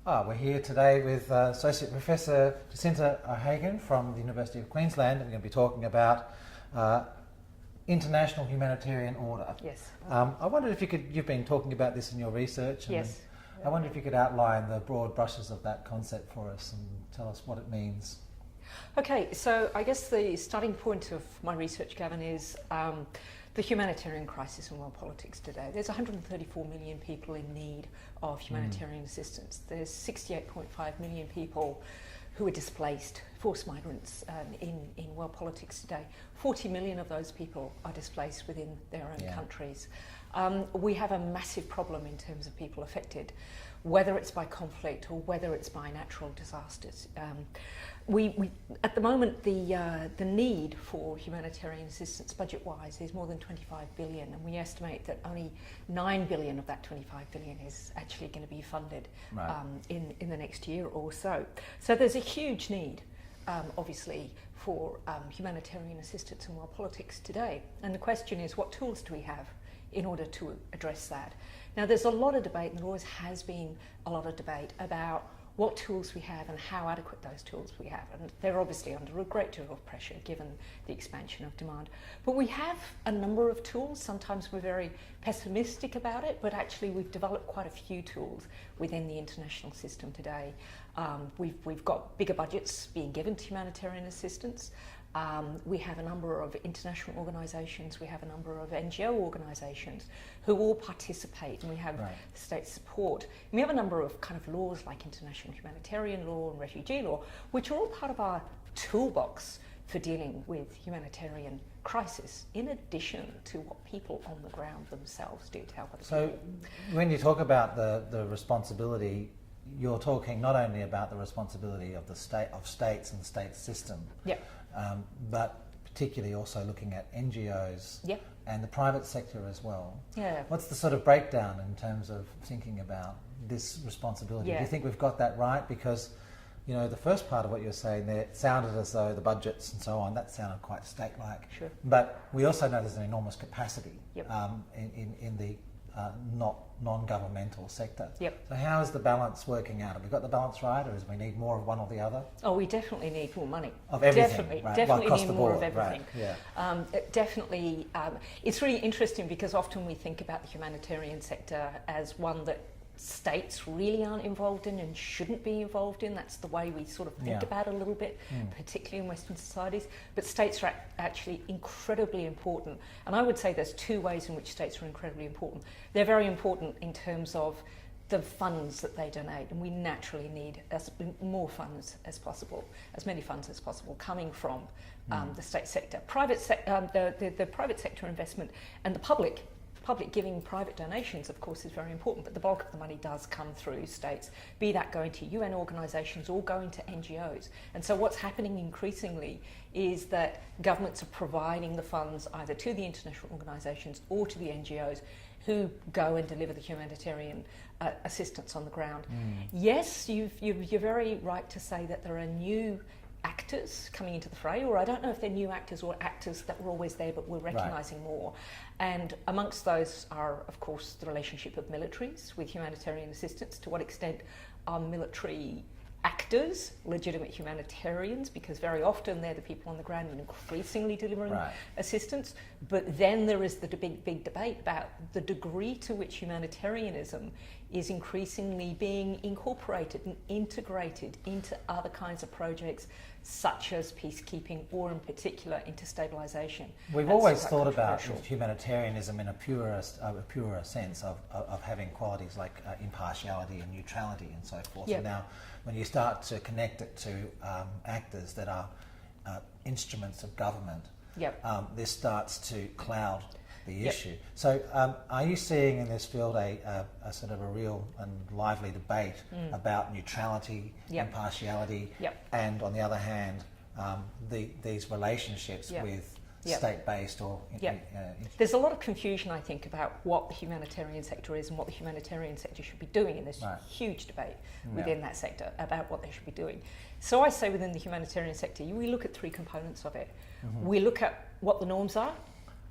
We're here today with Associate Professor Jacinta O'Hagan from the University of Queensland, and we're going to be talking about international humanitarian order. Yes. I wondered if you've been talking about this in your research. And yes. I wonder if you could outline the broad brushes of that concept for us and tell us what it means. Okay, so I guess the starting point of my research, Gavin, is the humanitarian crisis in world politics today. There's 134 million people in need of humanitarian assistance. There's 68.5 million people who are displaced, forced migrants in world politics today. 40 million of those people are displaced within their own countries. We have a massive problem in terms of people affected, whether it's by conflict or whether it's by natural disasters. We at the moment, the need for humanitarian assistance budget-wise is more than 25 billion, and we estimate that only 9 billion of that 25 billion is actually going to be funded in the next year or so. So there's a huge need, obviously, for humanitarian assistance in world politics today. And the question is, what tools do we have in order to address that? Now, there's a lot of debate, and there always has been a lot of debate about what tools we have and how adequate those tools we have. And they're obviously under a great deal of pressure given the expansion of demand. But we have a number of tools. Sometimes we're very pessimistic about it, but actually we've developed quite a few tools within the international system today. We've got bigger budgets being given to humanitarian assistance. We have a number of international organisations, we have a number of NGO organisations who all participate, and we have state support. And we have a number of kind of laws like international humanitarian law and refugee law, which are all part of our toolbox for dealing with humanitarian crisis, in addition to what people on the ground themselves do to help other people. So when you talk about the responsibility, you're talking not only about the responsibility of the states and the state system, but particularly also looking at NGOs and the private sector as well. What's the sort of breakdown in terms of thinking about this responsibility? Do you think we've got that right? Because, you know, the first part of what you're saying there sounded as though the budgets and so on, that sounded quite state-like. Sure. But we also know there's an enormous capacity in the non-governmental sector. So how is the balance working out? Have we got the balance right, or is we need more of one or the other? Oh, we definitely need more money. Of everything, definitely need more of everything. Definitely, it's really interesting because often we think about the humanitarian sector as one that states really aren't involved in and shouldn't be involved in. That's the way we sort of think about it a little bit, particularly in Western societies. But states are actually incredibly important. And I would say there's two ways in which states are incredibly important. They're very important in terms of the funds that they donate, and we naturally need more funds as possible, as many funds as possible coming from the state sector. The private sector investment and the public giving private donations, of course, is very important, but the bulk of the money does come through states, be that going to UN organisations or going to NGOs. And so what's happening increasingly is that governments are providing the funds either to the international organisations or to the NGOs who go and deliver the humanitarian assistance on the ground. Yes, you're very right to say that there are new actors coming into the fray, or I don't know if they're new actors or actors that were always there but we're recognising more. And amongst those are, of course, the relationship of militaries with humanitarian assistance. To what extent are military actors legitimate humanitarians? Because very often they're the people on the ground and increasingly delivering assistance. But then there is the big debate about the degree to which humanitarianism is increasingly being incorporated and integrated into other kinds of projects, such as peacekeeping or in particular into stabilisation. We've always thought about humanitarianism in a purer sense of having qualities like impartiality and neutrality and so forth. And now when you start to connect it to actors that are instruments of government, this starts to cloud the issue. So are you seeing in this field a sort of a real and lively debate about neutrality, impartiality, and on the other hand, these relationships with state-based or... There's a lot of confusion, I think, about what the humanitarian sector is and what the humanitarian sector should be doing in this huge debate within that sector about what they should be doing. So I say within the humanitarian sector, we look at three components of it. We look at what the norms are,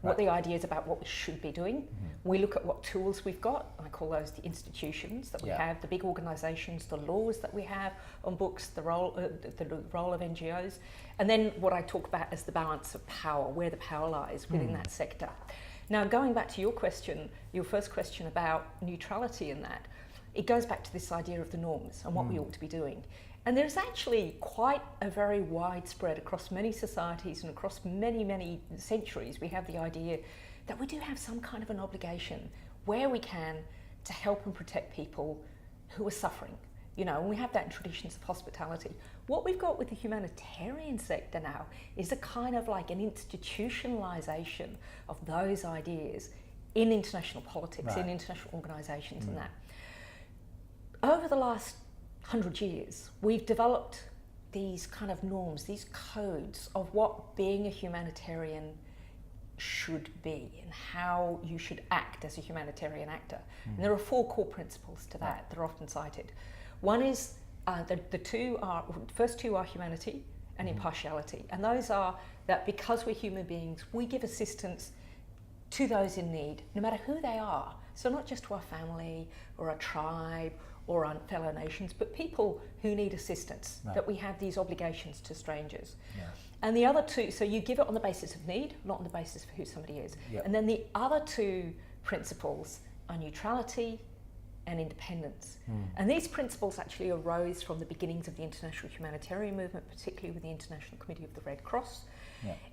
what the ideas about what we should be doing. We look at what tools we've got. I call those the institutions that we have, the big organisations, the laws that we have on books, the role of NGOs, and then what I talk about as the balance of power, where the power lies within that sector. Now, going back to your question, your first question about neutrality in that, it goes back to this idea of the norms and what we ought to be doing. And there's actually quite a very widespread across many societies and across many, many centuries, we have the idea that we do have some kind of an obligation where we can to help and protect people who are suffering. You know, and we have that in traditions of hospitality. What we've got with the humanitarian sector now is a kind of like an institutionalisation of those ideas in international politics, in international organisations and that. Over the last 100 years, we've developed these kind of norms, these codes of what being a humanitarian should be and how you should act as a humanitarian actor. And there are 4 core principles to that that are often cited. One is, the first two are humanity and impartiality. And those are that because we're human beings, we give assistance to those in need, no matter who they are. So not just to our family or our tribe or our fellow nations, but people who need assistance, that we have these obligations to strangers. And the other two, so you give it on the basis of need, not on the basis of who somebody is. And then the other 2 principles are neutrality and independence. And these principles actually arose from the beginnings of the international humanitarian movement, particularly with the International Committee of the Red Cross.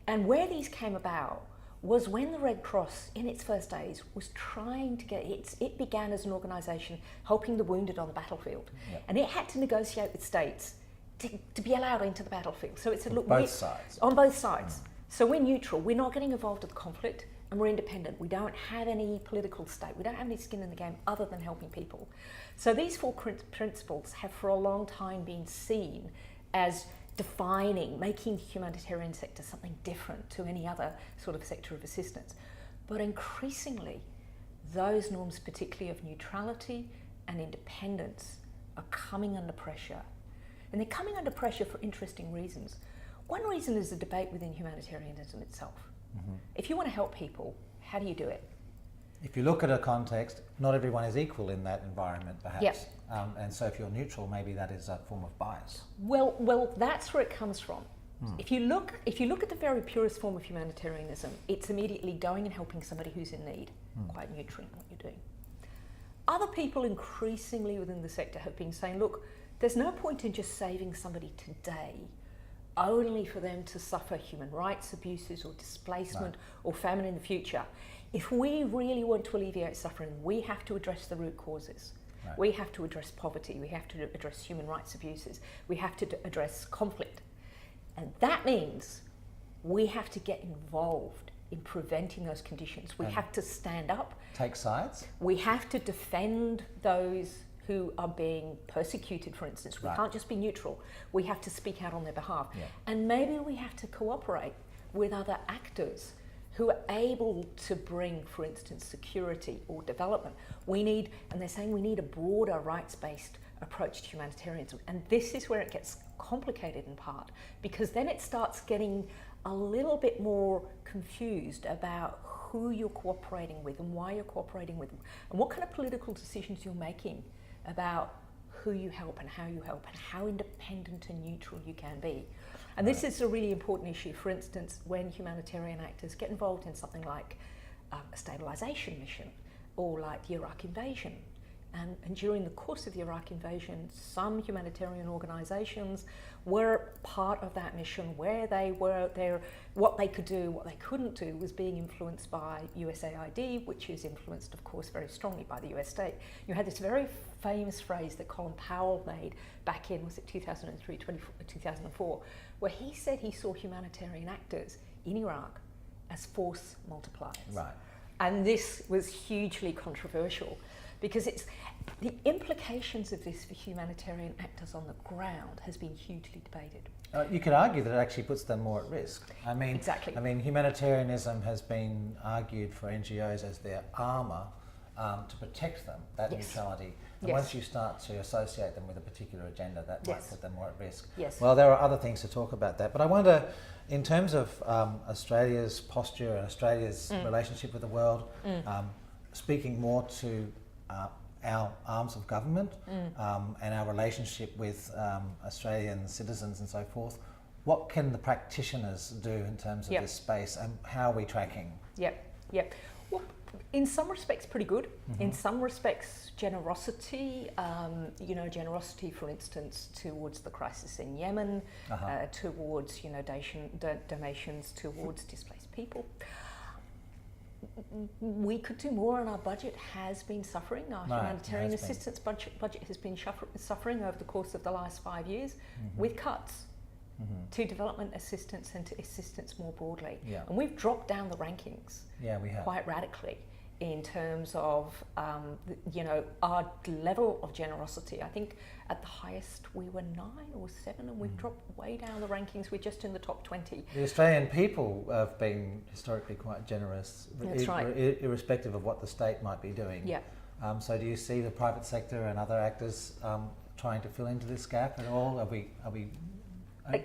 And where these came about was when the Red Cross, in its first days, was trying to get, it began as an organisation helping the wounded on the battlefield. And it had to negotiate with states to be allowed into the battlefield. So it's a look... Both sides. On both sides. So we're neutral, we're not getting involved in the conflict, and we're independent. We don't have any political stake, we don't have any skin in the game other than helping people. So these 4 principles have for a long time been seen as defining, making the humanitarian sector something different to any other sort of sector of assistance. But increasingly, those norms, particularly of neutrality and independence, are coming under pressure. And they're coming under pressure for interesting reasons. One reason is the debate within humanitarianism itself. If you want to help people, how do you do it? If you look at a context, not everyone is equal in that environment, perhaps. And so if you're neutral, maybe that is a form of bias. Well, that's where it comes from. If you look at the very purest form of humanitarianism, it's immediately going and helping somebody who's in need, quite neutral in what you're doing. Other people increasingly within the sector have been saying, look, there's no point in just saving somebody today only for them to suffer human rights abuses or displacement or famine in the future. If we really want to alleviate suffering, we have to address the root causes. We have to address poverty, we have to address human rights abuses, we have to address conflict. And that means we have to get involved in preventing those conditions. We have to stand up. Take sides. We have to defend those who are being persecuted, for instance. We can't just be neutral. We have to speak out on their behalf. And maybe we have to cooperate with other actors who are able to bring, for instance, security or development. And they're saying we need a broader rights-based approach to humanitarianism. And this is where it gets complicated in part, because then it starts getting a little bit more confused about who you're cooperating with and why you're cooperating with them, and what kind of political decisions you're making about who you help and how independent and neutral you can be. And this is a really important issue, for instance, when humanitarian actors get involved in something like a stabilisation mission or like the Iraq invasion. And during the course of the Iraq invasion, some humanitarian organisations were part of that mission where they were there. What they could do, what they couldn't do was being influenced by USAID, which is influenced, of course, very strongly by the US state. You had this very famous phrase that Colin Powell made back in, was it 2003, 2004, where he said he saw humanitarian actors in Iraq as force multipliers. And this was hugely controversial, because the implications of this for humanitarian actors on the ground has been hugely debated. You could argue that it actually puts them more at risk. I mean, humanitarianism has been argued for NGOs as their armour to protect them, that Yes. neutrality. And Yes. once you start to associate them with a particular agenda, that might Yes. put them more at risk. Yes. Well, there are other things to talk about that, but I wonder, in terms of Australia's posture and Australia's relationship with the world, speaking more to our arms of government and our relationship with Australian citizens and so forth, what can the practitioners do in terms of Yep. this space, and how are we tracking? Yep. Well, in some respects, pretty good. In some respects, generosity. Generosity, for instance, towards the crisis in Yemen, towards donations towards displaced people. We could do more, and our budget has been suffering. Our humanitarian assistance budget has been suffering over the course of the last 5 years with cuts to development assistance and to assistance more broadly. Yeah. And we've dropped down the rankings We have. quite radically in terms of our level of generosity. I think at the highest we were 9 or 7, and we've dropped way down the rankings. We're just in the top 20. The Australian people have been historically quite generous, That's right. Irrespective of what the state might be doing. Yeah. So do you see the private sector and other actors trying to fill into this gap at all? Are we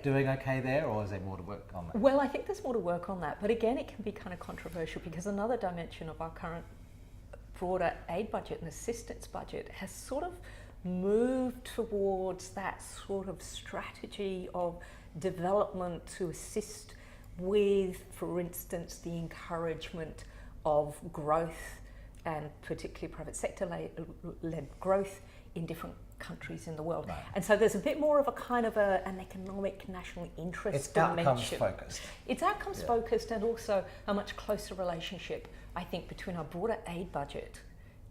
doing okay there, or is there more to work on that? Well, I think there's more to work on that, but again, it can be kind of controversial, because another dimension of our current broader aid budget and assistance budget has sort of moved towards that sort of strategy of development to assist with, for instance, the encouragement of growth, and particularly private sector led growth in different countries in the world. Right. And so there's a bit more of a kind of an economic national interest It's dimension. outcomes focused. It's outcomes focused, and also a much closer relationship, I think, between our broader aid budget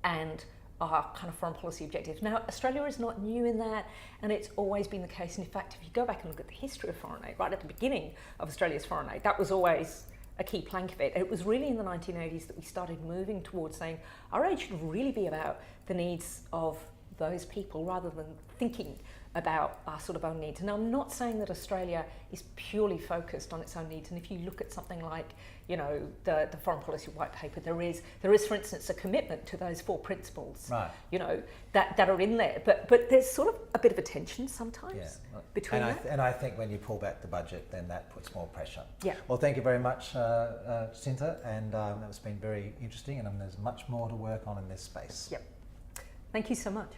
and our kind of foreign policy objectives. Now, Australia is not new in that, and it's always been the case. And in fact, if you go back and look at the history of foreign aid, right at the beginning of Australia's foreign aid, that was always a key plank of it. It was really in the 1980s that we started moving towards saying our aid should really be about the needs of those people, rather than thinking about our sort of own needs. And I'm not saying that Australia is purely focused on its own needs. And if you look at something like, the foreign policy white paper, there is, for instance, a commitment to those 4 principles, that are in there. But there's sort of a bit of a tension sometimes between that. And I think when you pull back the budget, then that puts more pressure. Yeah. Well, thank you very much, Jacinta, and that's been very interesting, and there's much more to work on in this space. Yep. Thank you so much.